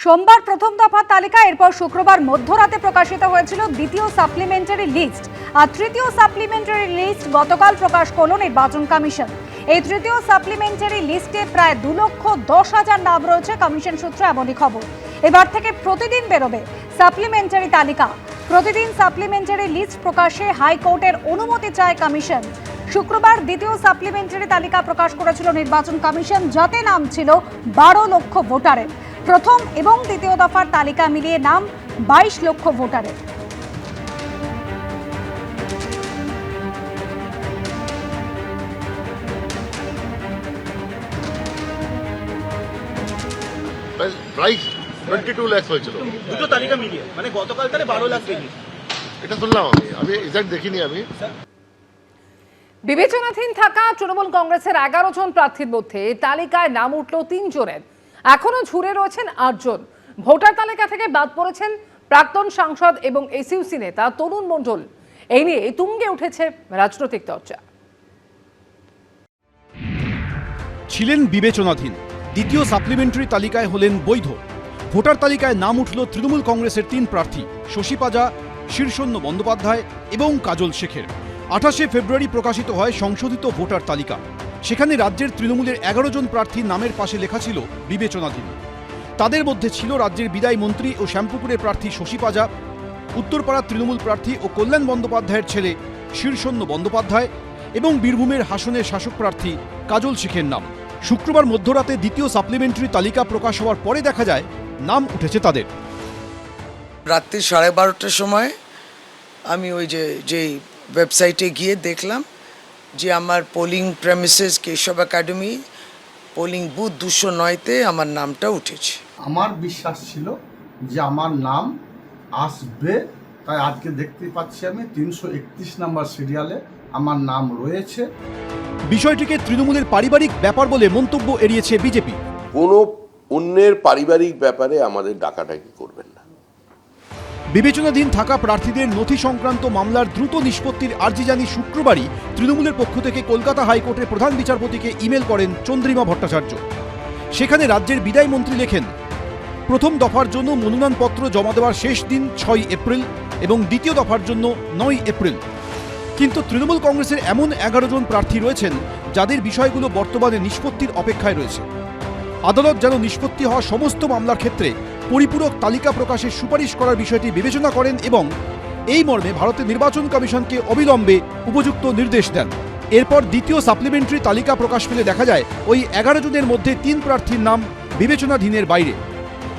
সোমবার প্রথম দফার তালিকা, এরপর শুক্রবার মধ্যরাতে প্রকাশিত হয়েছিল দ্বিতীয় সাপ্লিমেন্টারি লিস্ট। আর তৃতীয় সাপ্লিমেন্টারি লিস্ট গতকাল প্রকাশ করল নির্বাচন কমিশন। এই তৃতীয় সাপ্লিমেন্টারি লিস্টে প্রায় 2,10,000 নাম রয়েছে। কমিশন সূত্রে এমনই খবর। এবার থেকে প্রতিদিন বেরোবে সাপ্লিমেন্টারি তালিকা। প্রতিদিন সাপ্লিমেন্টারি লিস্ট প্রকাশে হাইকোর্টের অনুমতি চায় কমিশন। শুক্রবার দ্বিতীয় সাপ্লিমেন্টারি তালিকা প্রকাশ করেছিল নির্বাচন কমিশন, যাতে নাম ছিল 12 লক্ষ ভোটারের। প্রথম এবং দ্বিতীয় দফার তালিকা মিলিয়ে নাম 22 লক্ষ ভোটারের। প্রাইস 22 লাখ হয়েছিল দুটো তালিকা মিলিয়ে, মানে গতকাল তাহলে 12 লাখ বেরিয়ে। এটা শুনলাম আমি এক্সাক্ট দেখিনি। আমি বিবেচনাধীন থাকা তৃণমূল কংগ্রেসের 11 জন প্রার্থীর মধ্যে তালিকায় নাম উঠল 3 জনের। এখনো ঝুরে রয়েছেন 8 জন। ভোটার তালিকা থেকে বাদ পড়েছেন প্রাক্তন সাংসদ এবং এসইউসি নেতা তরুণ মণ্ডল। এই নিয়ে তুঙ্গে উঠেছে রাজনৈতিক চর্চা। ছিলেন বিবেচনাধীন, দ্বিতীয় সাপ্লিমেন্টারি তালিকায় হলেন বৈধ। ভোটার তালিকায় নাম উঠল তৃণমূল কংগ্রেসের 3 প্রার্থী, শশী পাজা, শীর্ষণ্য বন্দ্যোপাধ্যায় এবং কাজল শেখের। 28শে ফেব্রুয়ারি প্রকাশিত হয় সংশোধিত ভোটার তালিকা। সেখানে রাজ্যের তৃণমূলের 11 জন প্রার্থীর নামের পাশে লেখা ছিল বিবেচনাধীন। তাদের মধ্যে ছিল রাজ্যের বিদায় মন্ত্রী ও শ্যামপুকুরের প্রার্থী শশী পাজা, উত্তরপাড়ার তৃণমূল প্রার্থী ও কল্যাণ বন্দ্যোপাধ্যায়ের ছেলে শীর্ষণ্য বন্দ্যোপাধ্যায় এবং বীরভূমের হাসনের শাসক প্রার্থী কাজল শেখের নাম। শুক্রবার মধ্যরাতে দ্বিতীয় সাপ্লিমেন্টারি তালিকা প্রকাশ হওয়ার পরে দেখা যায় নাম উঠেছে তাদের। রাত্রি 12:30টার সময় আমি ওই যেই ওয়েবসাইটে গিয়ে দেখলাম যে আমার polling premises Keshab academy polling booth 209-তে আমার নামটা উঠেছে। আমার বিশ্বাস ছিল যে আমার নাম আসবে, তাই আজকে দেখতে পাচ্ছি আমি 331 নম্বর সিরিয়ালে আমার নাম রয়েছে। বিষয়টিকে তৃণমূলের পারিবারিক ব্যাপার বলে মন্তব্য এড়িয়েছে বিজেপি। কোনো অন্যের পারিবারিক ব্যাপারে আমাদের ডাকাডাকি করবেন না। বিবেচনাধীন থাকা প্রার্থীদের নথি সংক্রান্ত মামলার দ্রুত নিষ্পত্তির আর্জি জানিয়ে শুক্রবারই তৃণমূলের পক্ষ থেকে কলকাতা হাইকোর্টের প্রধান বিচারপতিকে ইমেল করেন চন্দ্রিমা ভট্টাচার্য। সেখানে রাজ্যের বিদায় মন্ত্রী লেখেন, প্রথম দফার জন্য মনোনয়নপত্র জমা দেওয়ার শেষ দিন 6 এপ্রিল এবং দ্বিতীয় দফার জন্য 9 এপ্রিল। কিন্তু তৃণমূল কংগ্রেসের এমন 11 জন প্রার্থী রয়েছেন যাদের বিষয়গুলো বর্তমানে নিষ্পত্তির অপেক্ষায় রয়েছে। আদালত যেন নিষ্পত্তি হওয়া সমস্ত মামলার ক্ষেত্রে পরিপূরক তালিকা প্রকাশের সুপারিশ করার বিষয়টি বিবেচনা করেন এবং এই মর্মে ভারতের নির্বাচন কমিশনকে অবিলম্বে উপযুক্ত নির্দেশ দেন। এরপর দ্বিতীয় সাপ্লিমেন্টারি তালিকা প্রকাশ পেলে দেখা যায় ওই 11 জনের মধ্যে 3 প্রার্থীর নাম বিবেচনাধীনের বাইরে,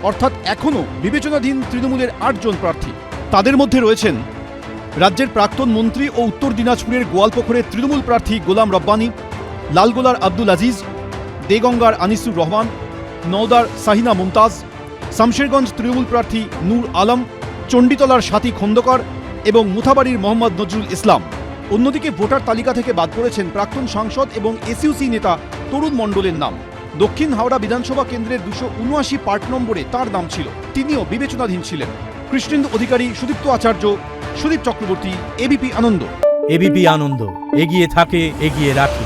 অর্থাৎ এখনও বিবেচনাধীন তৃণমূলের 8 জন প্রার্থী। তাদের মধ্যে রয়েছেন রাজ্যের প্রাক্তন মন্ত্রী ও উত্তর দিনাজপুরের গোয়ালপুকুরের তৃণমূল প্রার্থী গোলাম রব্বানী, লালগোলার আব্দুল আজিজ, দেগঙ্গার আনিসুর রহমান, নওদার সাহিনা মুমতাজ, শামশেরগঞ্জ তৃণমূল প্রার্থী নূর আলম, চণ্ডীতলার সাথী খন্দকার এবং মুথাবাড়ির মোহাম্মদ নজরুল ইসলাম। অন্যদিকে ভোটার তালিকা থেকে বাদ পড়েছেন প্রাক্তন সাংসদ এবং এসইউসি নেতা তরুণ মণ্ডলের নাম। দক্ষিণ হাওড়া বিধানসভা কেন্দ্রের 279 পার্ট নম্বরে তার নাম ছিল, তিনিও বিবেচনাধীন ছিলেন। কৃষ্ণেন্দু অধিকারী, সুদীপ্ত আচার্য, সুদীপ চক্রবর্তী, এবিপি আনন্দ। এবিপি আনন্দ, এগিয়ে থাকে, এগিয়ে রাখে।